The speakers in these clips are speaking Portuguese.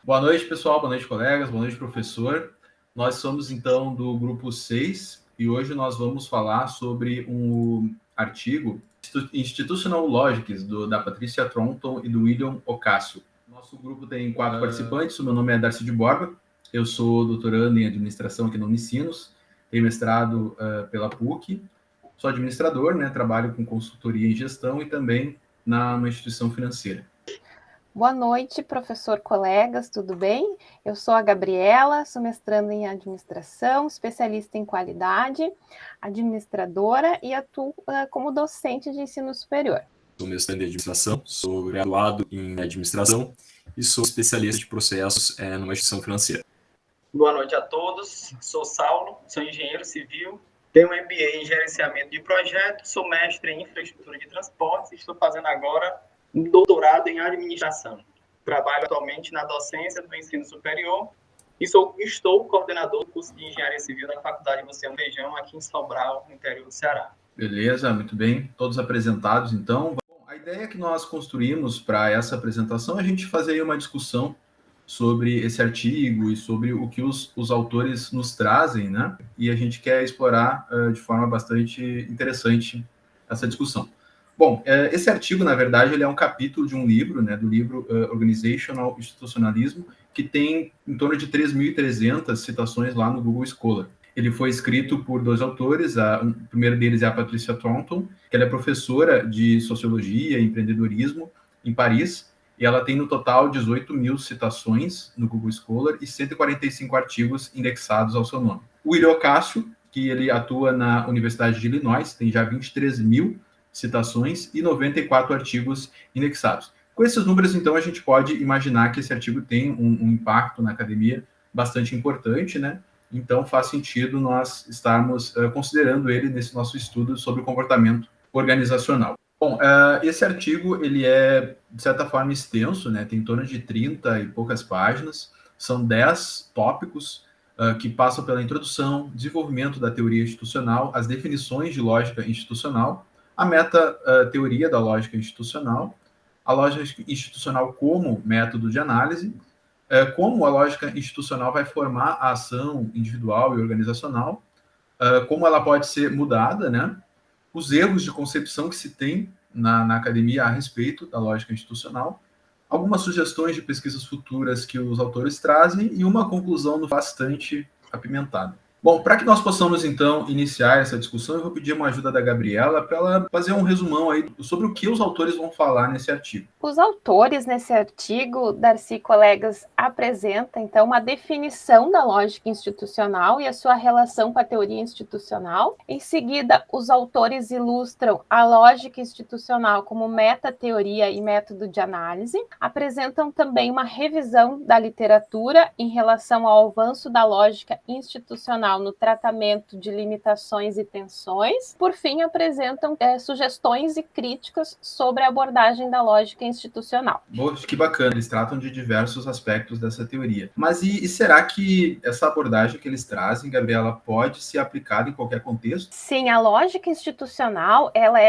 Boa noite, pessoal. Boa noite, colegas. Boa noite, professor. Nós somos, então, do grupo 6 e hoje nós vamos falar sobre um artigo Institutional Logics, da Patrícia Thornton e do William Ocasio. Nosso grupo tem 4 participantes. O meu nome é Darcy de Borba. Eu sou doutorando em administração aqui na Unicinos. Tenho mestrado pela PUC. Sou administrador, né? Trabalho com consultoria em gestão e também numa instituição financeira. Boa noite, professor, colegas, tudo bem? Eu sou a Gabriela, sou mestranda em administração, especialista em qualidade, administradora e atuo como docente de ensino superior. Sou mestrando em administração, sou graduado em administração e sou especialista de processos numa instituição financeira. Boa noite a todos, sou Saulo, sou engenheiro civil, tenho um MBA em gerenciamento de projetos, sou mestre em infraestrutura de transportes e estou fazendo agora um doutorado em administração. Trabalho atualmente na docência do ensino superior e estou coordenador do curso de engenharia civil na Faculdade Luciano Feijão, aqui em Sobral, no interior do Ceará. Beleza, muito bem. Todos apresentados, então. Bom, a ideia que nós construímos para essa apresentação é a gente fazer uma discussão sobre esse artigo e sobre o que os autores nos trazem, né? E a gente quer explorar de forma bastante interessante essa discussão. Bom, esse artigo, na verdade, ele é um capítulo de um livro, né, do livro Organizational Institutionalism, que tem em torno de 3.300 citações lá no Google Scholar. Ele foi escrito por 2 autores, o primeiro deles é a Patrícia Thornton, que ela é professora de Sociologia e Empreendedorismo em Paris, e ela tem no total 18.000 citações no Google Scholar e 145 artigos indexados ao seu nome. O William Ocasio, que ele atua na Universidade de Illinois, tem já 23.000 citações e 94 artigos indexados. Com esses números, então, a gente pode imaginar que esse artigo tem um impacto na academia bastante importante, né? Então, faz sentido nós estarmos considerando ele nesse nosso estudo sobre o comportamento organizacional. Bom, esse artigo, ele é, de certa forma, extenso, né? Tem em torno de 30 e poucas páginas. São 10 tópicos que passam pela introdução, desenvolvimento da teoria institucional, as definições de lógica institucional, a meta-teoria da lógica institucional, a lógica institucional como método de análise, como a lógica institucional vai formar a ação individual e organizacional, como ela pode ser mudada, né? Os erros de concepção que se tem na academia a respeito da lógica institucional, algumas sugestões de pesquisas futuras que os autores trazem e uma conclusão bastante apimentada. Bom, para que nós possamos, então, iniciar essa discussão, eu vou pedir uma ajuda da Gabriela para ela fazer um resumão aí sobre o que os autores vão falar nesse artigo. Os autores nesse artigo, Darcy, colegas, apresentam, então, uma definição da lógica institucional e a sua relação com a teoria institucional. Em seguida, os autores ilustram a lógica institucional como meta-teoria e método de análise. Apresentam também uma revisão da literatura em relação ao avanço da lógica institucional no tratamento de limitações e tensões. Por fim, apresentam sugestões e críticas sobre a abordagem da lógica institucional. Que bacana, eles tratam de diversos aspectos dessa teoria. Mas e será que essa abordagem que eles trazem, Gabriela, pode ser aplicada em qualquer contexto? Sim, a lógica institucional ela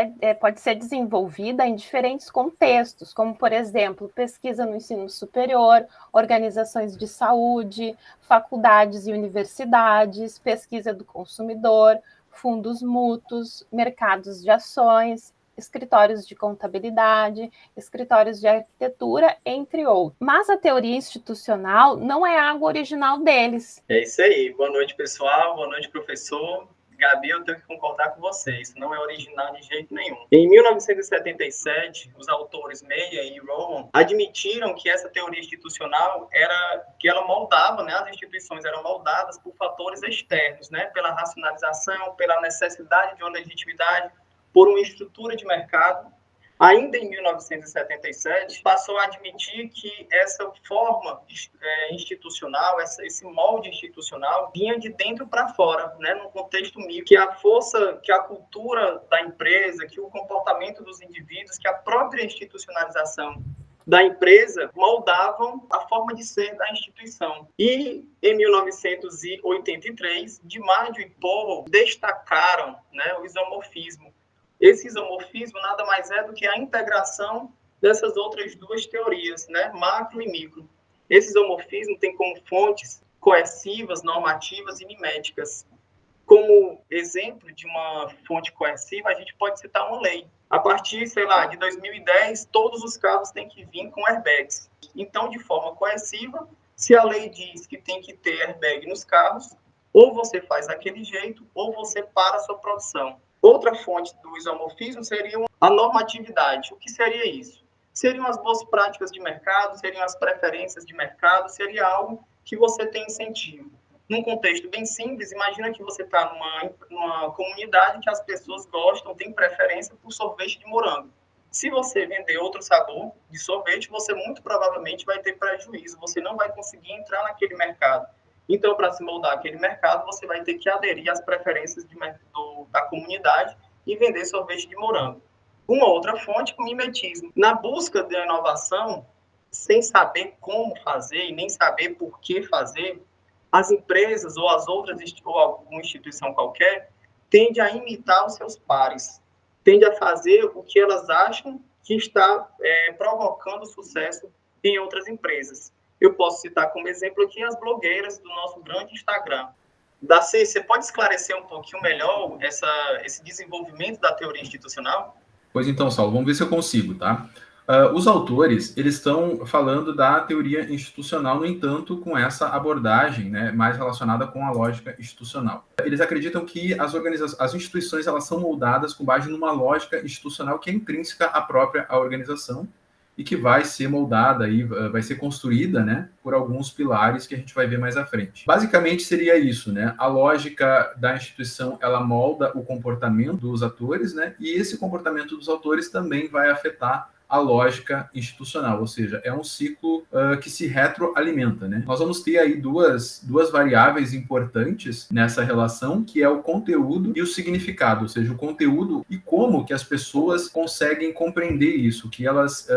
pode ser desenvolvida em diferentes contextos, como, por exemplo, pesquisa no ensino superior, organizações de saúde, faculdades e universidades, pesquisa do consumidor, fundos mútuos, mercados de ações, escritórios de contabilidade, escritórios de arquitetura, entre outros. Mas a teoria institucional não é algo original deles. É isso aí. Boa noite, pessoal. Boa noite, professor. Gabi, eu tenho que concordar com você. Isso não é original de jeito nenhum. Em 1977, os autores Meyer e Rowan admitiram que essa teoria institucional que ela moldava, né, as instituições eram moldadas por fatores externos, né, pela racionalização, pela necessidade de uma legitimidade, por uma estrutura de mercado. Ainda em 1977, passou a admitir que essa forma institucional, esse molde institucional, vinha de dentro para fora, né, num contexto micro, que a força, que a cultura da empresa, que o comportamento dos indivíduos, que a própria institucionalização da empresa moldavam a forma de ser da instituição. E, em 1983, DiMaggio e Powell destacaram, né, o isomorfismo. Esse isomorfismo nada mais é do que a integração dessas outras duas teorias, né, macro e micro. Esse isomorfismo tem como fontes coercivas, normativas e miméticas. Como exemplo de uma fonte coerciva, a gente pode citar uma lei. A partir, sei lá, de 2010, todos os carros têm que vir com airbags. Então, de forma coerciva, se a lei diz que tem que ter airbag nos carros, ou você faz daquele jeito, ou você para a sua produção. Outra fonte do isomorfismo seria a normatividade. O que seria isso? Seriam as boas práticas de mercado, seriam as preferências de mercado, seria algo que você tem incentivo. Num contexto bem simples, imagina que você está numa comunidade que as pessoas gostam, têm preferência por sorvete de morango. Se você vender outro sabor de sorvete, você muito provavelmente vai ter prejuízo, você não vai conseguir entrar naquele mercado. Então, para se moldar aquele mercado, você vai ter que aderir às preferências da comunidade e vender sorvete de morango. Uma outra fonte, o mimetismo. Na busca da inovação, sem saber como fazer e nem saber por que fazer, as empresas ou as outras, ou alguma instituição qualquer, tende a imitar os seus pares, tende a fazer o que elas acham que está provocando sucesso em outras empresas. Eu posso citar como exemplo aqui as blogueiras do nosso grande Instagram. Daci, você pode esclarecer um pouquinho melhor esse desenvolvimento da teoria institucional? Pois então, Saulo, vamos ver se eu consigo, tá? Os autores, eles estão falando da teoria institucional, no entanto, com essa abordagem, né, mais relacionada com a lógica institucional. Eles acreditam que as instituições, elas são moldadas com base numa lógica institucional que é intrínseca à própria organização e que vai ser moldada e vai ser construída, né, por alguns pilares que a gente vai ver mais à frente. Basicamente seria isso, né? A lógica da instituição, ela molda o comportamento dos atores, né? E esse comportamento dos autores também vai afetar a lógica institucional, ou seja, é um ciclo que se retroalimenta, né? Nós vamos ter aí duas variáveis importantes nessa relação, que é o conteúdo e o significado, ou seja, o conteúdo e como que as pessoas conseguem compreender isso, que elas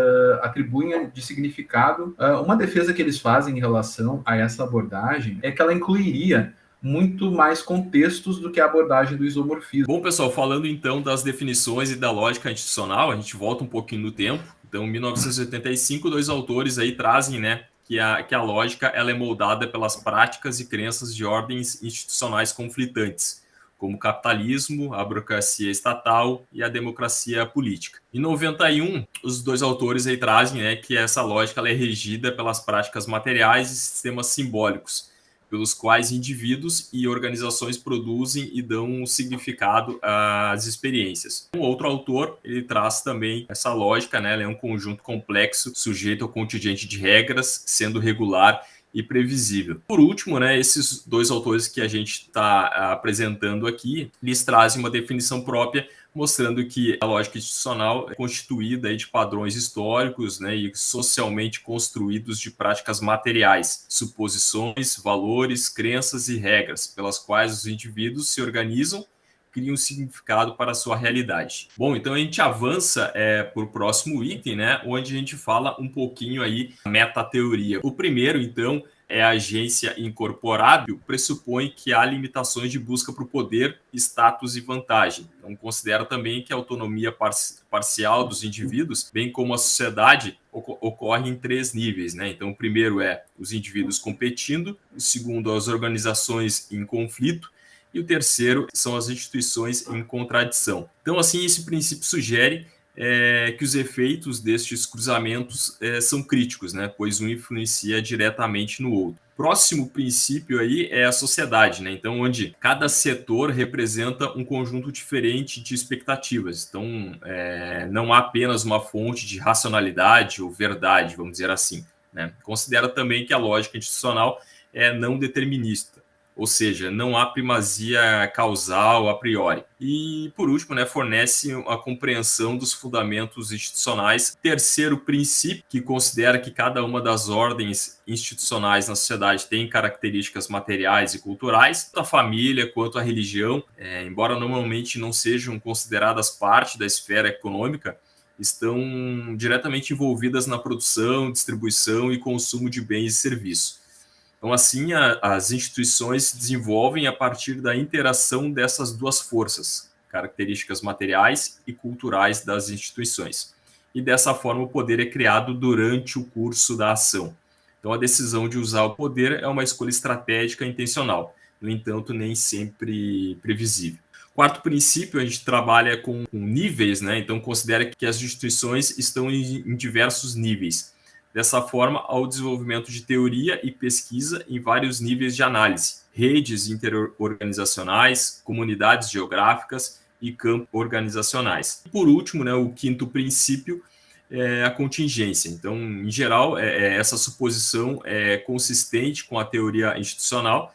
atribuem de significado. Uma defesa que eles fazem em relação a essa abordagem é que ela incluiria muito mais contextos do que a abordagem do isomorfismo. Bom, pessoal, falando então das definições e da lógica institucional, a gente volta um pouquinho no tempo. Então, em 1985, dois autores aí trazem, né, que a lógica ela é moldada pelas práticas e crenças de ordens institucionais conflitantes, como o capitalismo, a burocracia estatal e a democracia política. Em 91, os dois autores aí trazem, né, que essa lógica ela é regida pelas práticas materiais e sistemas simbólicos, pelos quais indivíduos e organizações produzem e dão um significado às experiências. Um outro autor, ele traz também essa lógica, né? Ela é um conjunto complexo, sujeito ao contingente de regras, sendo regular e previsível. Por último, né, esses dois autores que a gente está apresentando aqui, eles trazem uma definição própria, mostrando que a lógica institucional é constituída aí de padrões históricos, né, e socialmente construídos de práticas materiais, suposições, valores, crenças e regras, pelas quais os indivíduos se organizam, criam um significado para a sua realidade. Bom, então a gente avança para o próximo item, né, onde a gente fala um pouquinho aí da metateoria. O primeiro, então, é a agência incorporável, pressupõe que há limitações de busca para o poder, status e vantagem. Então, considera também que a autonomia parcial dos indivíduos, bem como a sociedade, ocorre em três níveis, né? Então, o primeiro é os indivíduos competindo, o segundo, as organizações em conflito, e o terceiro são as instituições em contradição. Então, assim, esse princípio sugere que os efeitos destes cruzamentos são críticos, né? Pois um influencia diretamente no outro. Próximo princípio aí é a sociedade, né? Então, onde cada setor representa um conjunto diferente de expectativas. Então, não há apenas uma fonte de racionalidade ou verdade, vamos dizer assim, né? Considera também que a lógica institucional é não determinista, ou seja, não há primazia causal a priori. E, por último, né, fornece a compreensão dos fundamentos institucionais. Terceiro princípio, que considera que cada uma das ordens institucionais na sociedade tem características materiais e culturais, tanto a família quanto a religião, embora normalmente não sejam consideradas parte da esfera econômica, estão diretamente envolvidas na produção, distribuição e consumo de bens e serviços. Então, assim, as instituições se desenvolvem a partir da interação dessas duas forças, características materiais e culturais das instituições. E dessa forma, o poder é criado durante o curso da ação. Então, a decisão de usar o poder é uma escolha estratégica e intencional, no entanto, nem sempre previsível. Quarto princípio, a gente trabalha com níveis, né? Então, considera que as instituições estão em diversos níveis. Dessa forma, há o desenvolvimento de teoria e pesquisa em vários níveis de análise, redes interorganizacionais, comunidades geográficas e campos organizacionais. Por último, né, o quinto princípio é a contingência. Então, em geral, essa suposição é consistente com a teoria institucional,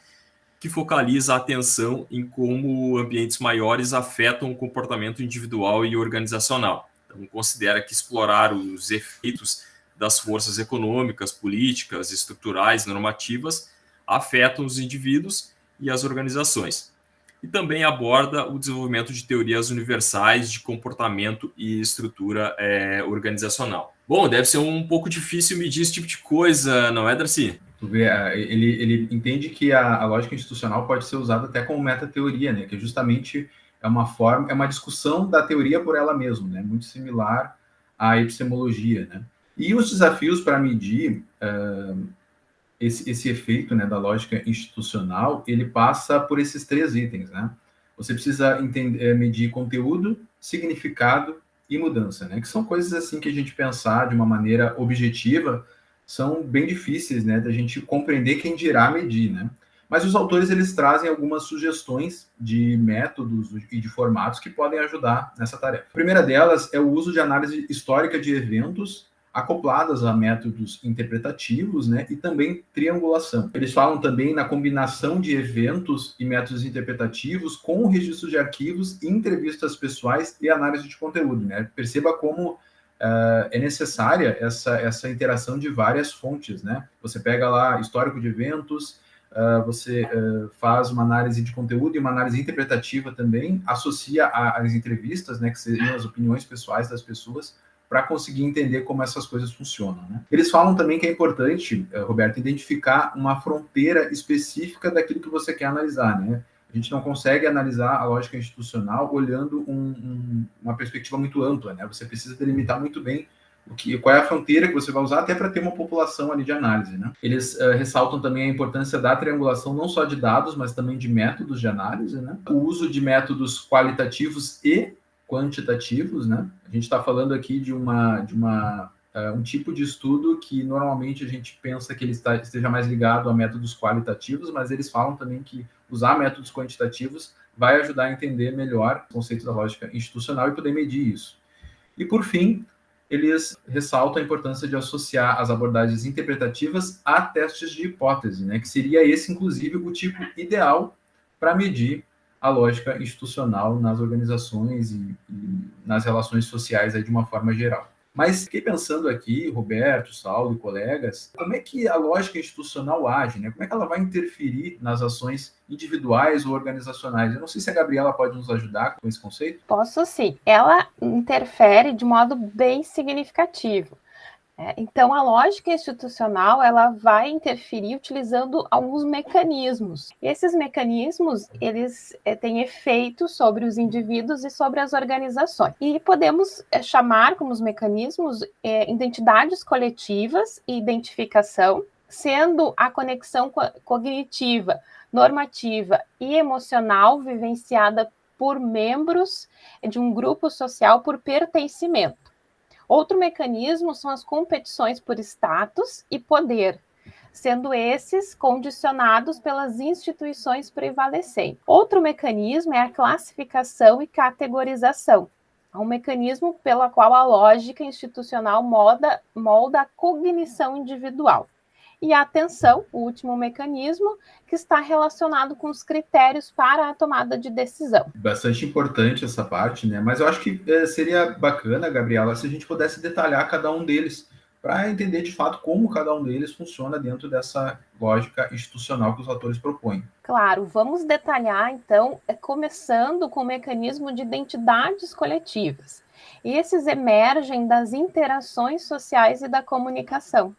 que focaliza a atenção em como ambientes maiores afetam o comportamento individual e organizacional. Então, considera que explorar os efeitos das forças econômicas, políticas, estruturais, normativas afetam os indivíduos e as organizações. E também aborda o desenvolvimento de teorias universais de comportamento e estrutura organizacional. Bom, deve ser um pouco difícil medir esse tipo de coisa, não é, Darcy? Tu vê, ele entende que a lógica institucional pode ser usada até como metateoria, né? Que justamente é uma forma, é uma discussão da teoria por ela mesma, né? Muito similar à epistemologia, né? E os desafios para medir esse efeito, né, da lógica institucional, ele passa por esses 3 itens, né? Você precisa medir conteúdo, significado e mudança, né? Que são coisas assim que a gente pensar de uma maneira objetiva são bem difíceis, né, da gente compreender, quem dirá medir, né? Mas os autores, eles trazem algumas sugestões de métodos e de formatos que podem ajudar nessa tarefa. A primeira delas é o uso de análise histórica de eventos acopladas a métodos interpretativos, né, e também triangulação. Eles falam também na combinação de eventos e métodos interpretativos com registro de arquivos, entrevistas pessoais e análise de conteúdo, né? Perceba como é necessária essa interação de várias fontes, né? Você pega lá histórico de eventos, você faz uma análise de conteúdo e uma análise interpretativa também, associa às entrevistas, né, que seriam as opiniões pessoais das pessoas, para conseguir entender como essas coisas funcionam, né? Eles falam também que é importante, Roberto, identificar uma fronteira específica daquilo que você quer analisar, né? A gente não consegue analisar a lógica institucional olhando uma perspectiva muito ampla, né? Você precisa delimitar muito bem qual é a fronteira que você vai usar, até para ter uma população ali de análise, né? Eles ressaltam também a importância da triangulação, não só de dados, mas também de métodos de análise, né? O uso de métodos qualitativos e quantitativos, né? A gente está falando aqui de um tipo de estudo que normalmente a gente pensa que ele esteja mais ligado a métodos qualitativos, mas eles falam também que usar métodos quantitativos vai ajudar a entender melhor o conceito da lógica institucional e poder medir isso. E, por fim, eles ressaltam a importância de associar as abordagens interpretativas a testes de hipótese, né? Que seria esse, inclusive, o tipo ideal para medir a lógica institucional nas organizações e nas relações sociais aí, de uma forma geral. Mas fiquei pensando aqui, Roberto, Saulo e colegas, como é que a lógica institucional age, né? Como é que ela vai interferir nas ações individuais ou organizacionais? Eu não sei se a Gabriela pode nos ajudar com esse conceito. Posso sim. Ela interfere de modo bem significativo. Então, a lógica institucional, ela vai interferir utilizando alguns mecanismos. Esses mecanismos, eles têm efeitos sobre os indivíduos e sobre as organizações. E podemos chamar como os mecanismos identidades coletivas e identificação, sendo a conexão cognitiva, normativa e emocional vivenciada por membros de um grupo social por pertencimento. Outro mecanismo são as competições por status e poder, sendo esses condicionados pelas instituições prevalecentes. Outro mecanismo é a classificação e categorização. É um mecanismo pelo qual a lógica institucional molda a cognição individual. E a atenção, o último mecanismo, que está relacionado com os critérios para a tomada de decisão. Bastante importante essa parte, né? Mas eu acho que seria bacana, Gabriela, se a gente pudesse detalhar cada um deles, para entender de fato como cada um deles funciona dentro dessa lógica institucional que os autores propõem. Claro, vamos detalhar então, começando com o mecanismo de identidades coletivas. Esses emergem das interações sociais e da comunicação.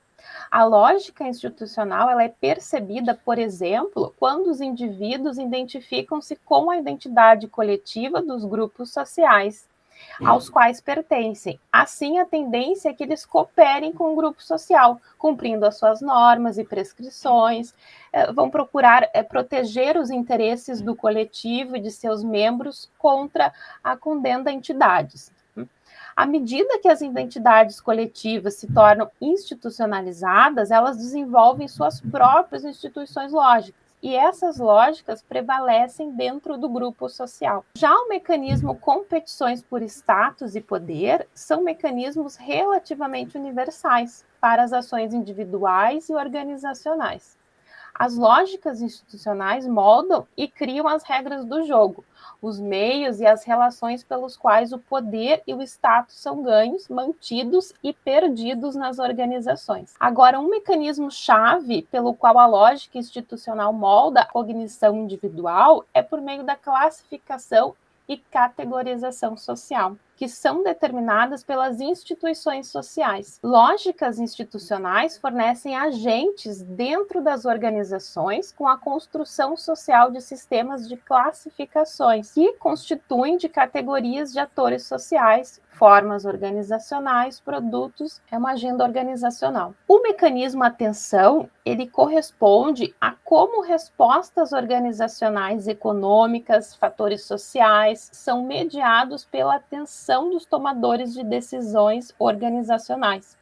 A lógica institucional ela é percebida, por exemplo, quando os indivíduos identificam-se com a identidade coletiva dos grupos sociais. aos quais pertencem. Assim, a tendência é que eles cooperem com o grupo social, cumprindo as suas normas e prescrições, vão procurar proteger os interesses do coletivo e de seus membros contra a condena a entidades. À medida que as identidades coletivas se tornam institucionalizadas, elas desenvolvem suas próprias instituições lógicas. E essas lógicas prevalecem dentro do grupo social. Já o mecanismo competições por status e poder são mecanismos relativamente universais para as ações individuais e organizacionais. As lógicas institucionais moldam e criam as regras do jogo, os meios e as relações pelos quais o poder e o status são ganhos, mantidos e perdidos nas organizações. Agora, um mecanismo-chave pelo qual a lógica institucional molda a cognição individual é por meio da classificação e categorização social, que são determinadas pelas instituições sociais. Lógicas institucionais fornecem agentes dentro das organizações com a construção social de sistemas de classificações que constituem de categorias de atores sociais, formas organizacionais, produtos, é uma agenda organizacional. O mecanismo atenção, ele corresponde a como respostas organizacionais econômicas, fatores sociais, são mediados pela atenção dos tomadores de decisões organizacionais.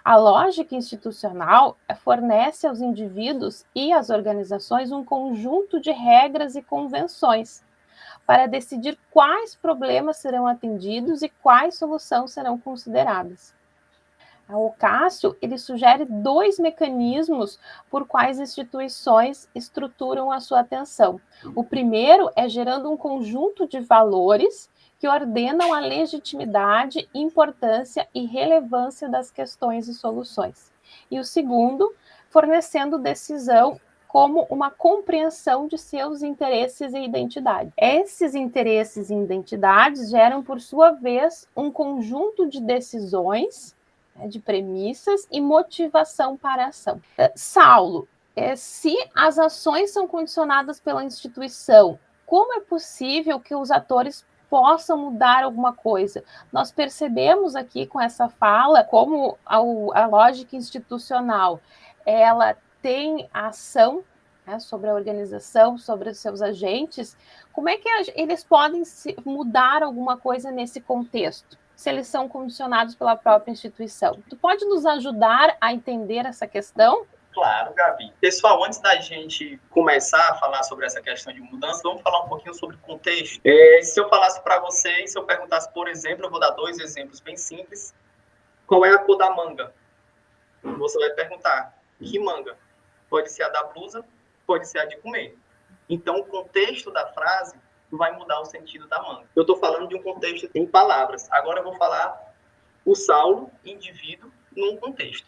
A lógica institucional fornece aos indivíduos e às organizações um conjunto de regras e convenções para decidir quais problemas serão atendidos e quais soluções serão consideradas. O Cássio, ele sugere 2 mecanismos por quais instituições estruturam a sua atenção. O primeiro é gerando um conjunto de valores que ordenam a legitimidade, importância e relevância das questões e soluções. E o segundo, fornecendo decisão como uma compreensão de seus interesses e identidade. Esses interesses e identidades geram, por sua vez, um conjunto de decisões, de premissas e motivação para a ação. Saulo, se as ações são condicionadas pela instituição, como é possível que os atores possam mudar alguma coisa? Nós percebemos aqui com essa fala como a lógica institucional, ela tem a ação, né, sobre a organização, sobre os seus agentes. Como é que eles podem mudar alguma coisa nesse contexto, se eles são condicionados pela própria instituição? Tu pode nos ajudar a entender essa questão? Claro, Gabi. Pessoal, antes da gente começar a falar sobre essa questão de mudança, vamos falar um pouquinho sobre contexto. Se eu falasse para vocês, se eu perguntasse, por exemplo, eu vou dar 2 exemplos bem simples. Qual é a cor da manga? Você vai perguntar, que manga? Pode ser a da blusa, pode ser a de comer. Então, o contexto da frase vai mudar o sentido da manga. Eu estou falando de um contexto em palavras. Agora eu vou falar o Saulo, indivíduo, num contexto.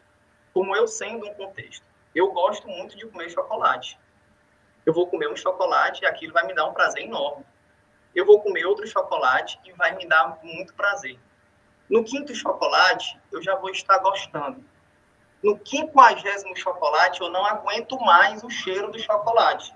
Como eu sendo um contexto. Eu gosto muito de comer chocolate. Eu vou comer um chocolate e aquilo vai me dar um prazer enorme. Eu vou comer outro chocolate e vai me dar muito prazer. No 5º chocolate, eu já vou estar gostando. No 50º chocolate, eu não aguento mais o cheiro do chocolate.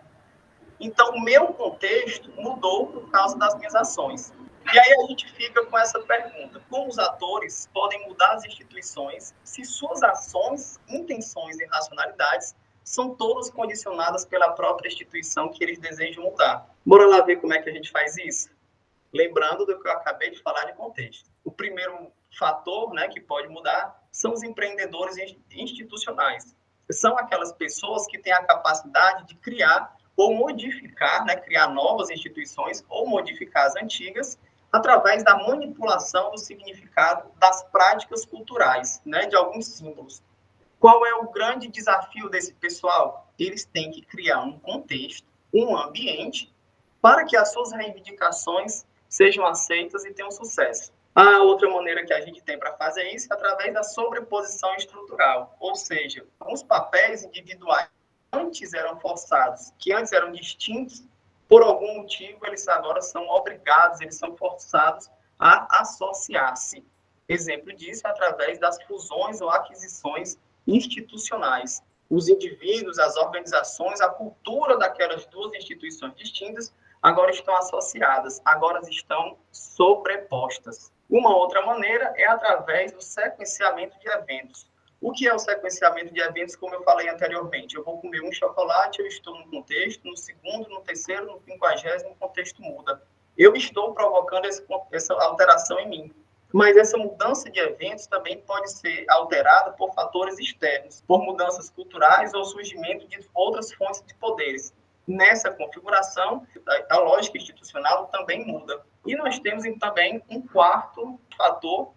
Então, o meu contexto mudou por causa das minhas ações. E aí a gente fica com essa pergunta. Como os atores podem mudar as instituições se suas ações, intenções e racionalidades são todas condicionadas pela própria instituição que eles desejam mudar? Bora lá ver como é que a gente faz isso? Lembrando do que eu acabei de falar de contexto. O primeiro fator, né, que pode mudar são os empreendedores institucionais. São aquelas pessoas que têm a capacidade de criar ou modificar, né, criar novas instituições ou modificar as antigas através da manipulação do significado das práticas culturais, né, de alguns símbolos. Qual é o grande desafio desse pessoal? Eles têm que criar um contexto, um ambiente, para que as suas reivindicações sejam aceitas e tenham sucesso. A outra maneira que a gente tem para fazer isso é através da sobreposição estrutural, ou seja, alguns papéis individuais antes eram forçados, que antes eram distintos, por algum motivo eles agora são obrigados, eles são forçados a associar-se. Exemplo disso é através das fusões ou aquisições institucionais. Os indivíduos, as organizações, a cultura daquelas 2 instituições distintas agora estão associadas, agora estão sobrepostas. Uma outra maneira é através do sequenciamento de eventos. O que é o sequenciamento de eventos, como eu falei anteriormente? Eu vou comer um chocolate, eu estou num contexto, no segundo, no terceiro, no 50º, o contexto muda. Eu estou provocando essa alteração em mim. Mas essa mudança de eventos também pode ser alterada por fatores externos, por mudanças culturais ou surgimento de outras fontes de poderes. Nessa configuração, a lógica institucional também muda. E nós temos também um quarto fator,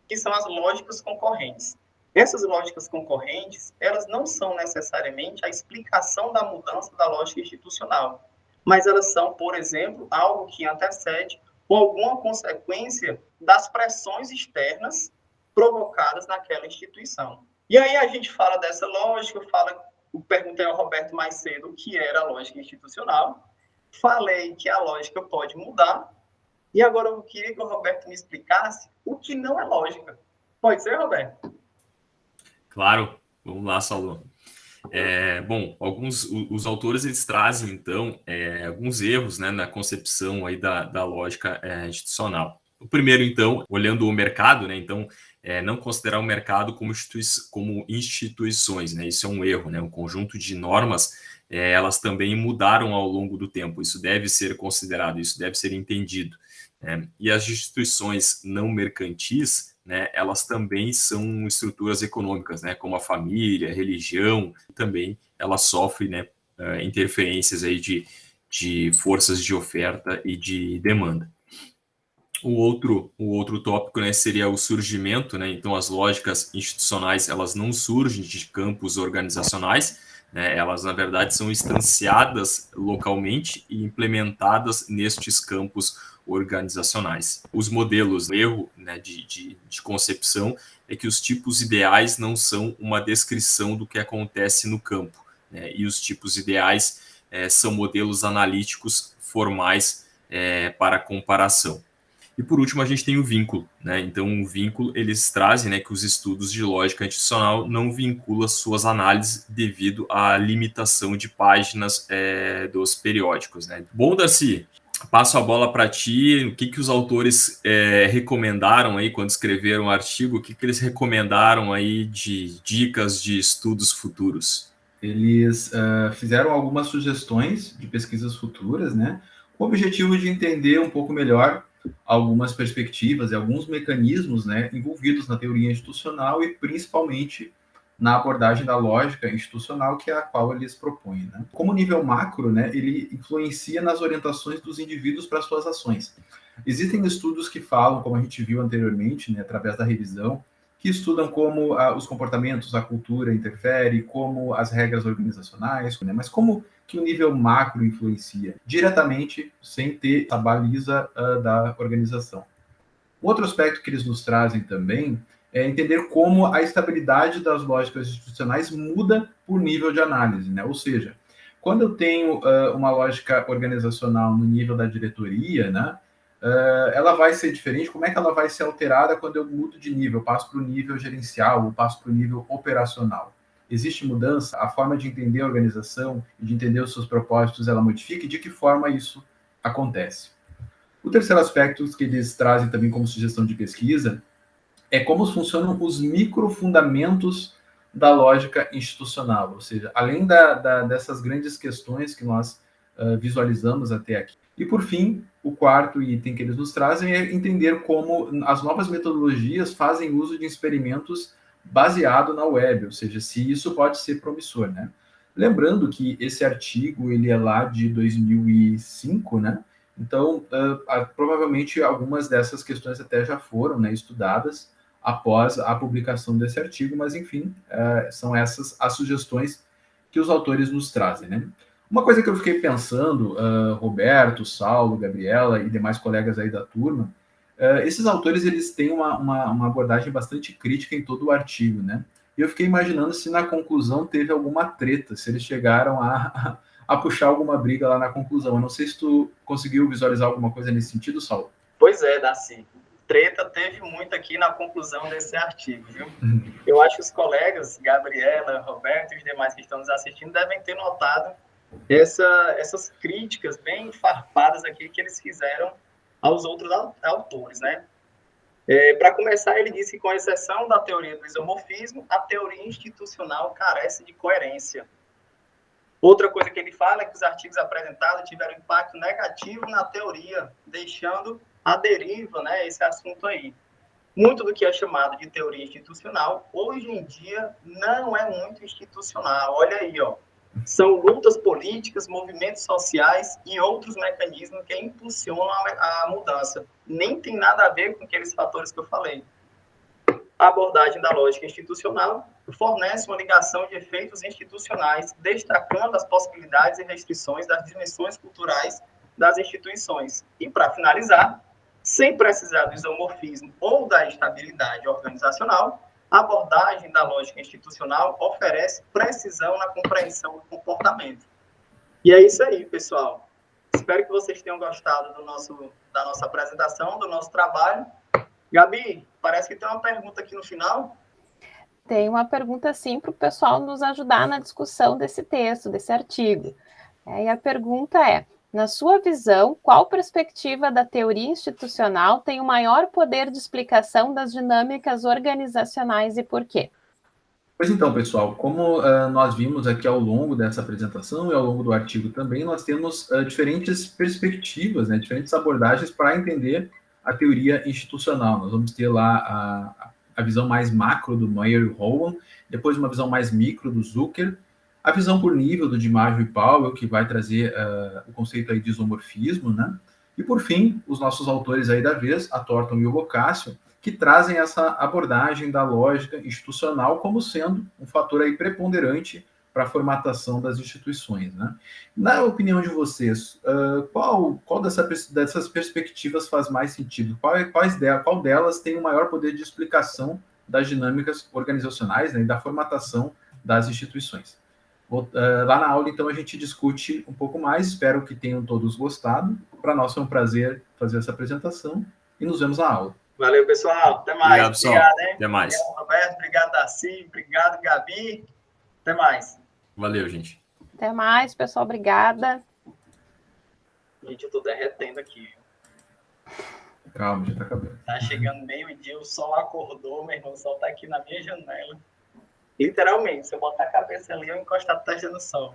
que são as lógicas concorrentes. Essas lógicas concorrentes, elas não são necessariamente a explicação da mudança da lógica institucional, mas elas são, por exemplo, algo que antecede ou alguma consequência das pressões externas provocadas naquela instituição. E aí a gente fala dessa lógica, eu perguntei ao Roberto mais cedo o que era a lógica institucional, falei que a lógica pode mudar, e agora eu queria que o Roberto me explicasse o que não é lógica. Pode ser, Roberto? Claro, vamos lá, Saulo. Bom, os autores eles trazem, então, alguns erros, né, na concepção aí da lógica institucional. O primeiro, então, olhando o mercado, né, então, não considerar o mercado como instituições, né, isso é um erro, né, um conjunto de normas, elas também mudaram ao longo do tempo, isso deve ser considerado, isso deve ser entendido, né, e as instituições não mercantis, né, elas também são estruturas econômicas, né, como a família, a religião, também ela sofre, né, interferências aí de forças de oferta e de demanda. O outro tópico, né, seria o surgimento, né, então as lógicas institucionais elas não surgem de campos organizacionais, né, elas na verdade são instanciadas localmente e implementadas nestes campos organizacionais. Os modelos, o erro, né, de concepção é que os tipos ideais não são uma descrição do que acontece no campo, né, e os tipos ideais são modelos analíticos formais para comparação. E por último, a gente tem o vínculo, né? Então, o vínculo, eles trazem, né, que os estudos de lógica institucional não vinculam suas análises devido à limitação de páginas dos periódicos, né? Bom, Darcy, passo a bola para ti. O que os autores recomendaram aí quando escreveram o artigo? O que eles recomendaram aí de dicas de estudos futuros? Eles fizeram algumas sugestões de pesquisas futuras, né? Com o objetivo de entender um pouco melhor algumas perspectivas e alguns mecanismos, né, envolvidos na teoria institucional e principalmente na abordagem da lógica institucional, que é a qual eles propõem, né? Como nível macro, né, ele influencia nas orientações dos indivíduos para suas ações. Existem estudos que falam, como a gente viu anteriormente, né, através da revisão, que estudam como os comportamentos, a cultura interfere, como as regras organizacionais, né, mas como que o nível macro influencia diretamente, sem ter a baliza da organização. Outro aspecto que eles nos trazem também é entender como a estabilidade das lógicas institucionais muda por nível de análise, né? Ou seja, quando eu tenho uma lógica organizacional no nível da diretoria, né, ela vai ser diferente. Como é que ela vai ser alterada quando eu mudo de nível, passo para o nível gerencial, ou passo para o nível operacional? Existe mudança? A forma de entender a organização e de entender os seus propósitos, ela modifica? E de que forma isso acontece? O terceiro aspecto que eles trazem também como sugestão de pesquisa é como funcionam os microfundamentos da lógica institucional, ou seja, além dessas grandes questões que nós visualizamos até aqui. E, por fim, o quarto item que eles nos trazem é entender como as novas metodologias fazem uso de experimentos baseado na web, ou seja, se isso pode ser promissor, né? Lembrando que esse artigo, ele é lá de 2005, né? Então, provavelmente algumas dessas questões até já foram, né, estudadas após a publicação desse artigo, mas, enfim, são essas as sugestões que os autores nos trazem, né? Uma coisa que eu fiquei pensando, Roberto, Saulo, Gabriela e demais colegas aí da turma, esses autores eles têm uma abordagem bastante crítica em todo o artigo, né? E eu fiquei imaginando se na conclusão teve alguma treta, se eles chegaram a puxar alguma briga lá na conclusão. Eu não sei se tu conseguiu visualizar alguma coisa nesse sentido, Saulo. Pois é, Darcy. Treta teve muito aqui na conclusão desse artigo, viu? Eu acho que os colegas, Gabriela, Roberto e os demais que estão nos assistindo devem ter notado essas críticas bem farpadas aqui que eles fizeram aos outros autores, né? Para começar, ele disse que, com exceção da teoria do isomorfismo, a teoria institucional carece de coerência. Outra coisa que ele fala é que os artigos apresentados tiveram impacto negativo na teoria, deixando à deriva, né, esse assunto aí. Muito do que é chamado de teoria institucional, hoje em dia, não é muito institucional. Olha aí, ó. São lutas políticas, movimentos sociais e outros mecanismos que impulsionam a mudança. Nem tem nada a ver com aqueles fatores que eu falei. A abordagem da lógica institucional fornece uma ligação de efeitos institucionais, destacando as possibilidades e restrições das dimensões culturais das instituições. E, para finalizar, sem precisar do isomorfismo ou da estabilidade organizacional, a abordagem da lógica institucional oferece precisão na compreensão do comportamento. E é isso aí, pessoal. Espero que vocês tenham gostado da nossa apresentação, do nosso trabalho. Gabi, parece que tem uma pergunta aqui no final. Tem uma pergunta, sim, para o pessoal nos ajudar na discussão desse texto, desse artigo. E a pergunta é: na sua visão, qual perspectiva da teoria institucional tem o maior poder de explicação das dinâmicas organizacionais e por quê? Pois então, pessoal, como nós vimos aqui ao longo dessa apresentação e ao longo do artigo também, nós temos diferentes perspectivas, né, diferentes abordagens para entender a teoria institucional. Nós vamos ter lá a visão mais macro do Meyer e Rowan, depois uma visão mais micro do Zucker, a visão por nível do DiMaggio e Powell, que vai trazer o conceito aí de isomorfismo, né? E por fim, os nossos autores aí da vez, a Thornton e o Boccaccio, que trazem essa abordagem da lógica institucional como sendo um fator aí preponderante para a formatação das instituições, né? Na opinião de vocês, qual dessas perspectivas faz mais sentido? Qual delas tem o maior poder de explicação das dinâmicas organizacionais, né, e da formatação das instituições? Lá na aula, então, a gente discute um pouco mais. Espero que tenham todos gostado. Para nós foi um prazer fazer essa apresentação e nos vemos na aula. Valeu, pessoal. Até mais. Obrigado, pessoal. Obrigado, hein? Até mais. Obrigado, Roberto. Obrigado, Darcy. Obrigado, Gabi. Até mais. Valeu, gente. Até mais, pessoal. Obrigada. Gente, eu tô derretendo aqui. Calma, já tá acabando. Tá chegando meio-dia, o sol acordou, meu irmão. O sol tá aqui na minha janela. Literalmente, se eu botar a cabeça ali, eu encostar a testa no sol.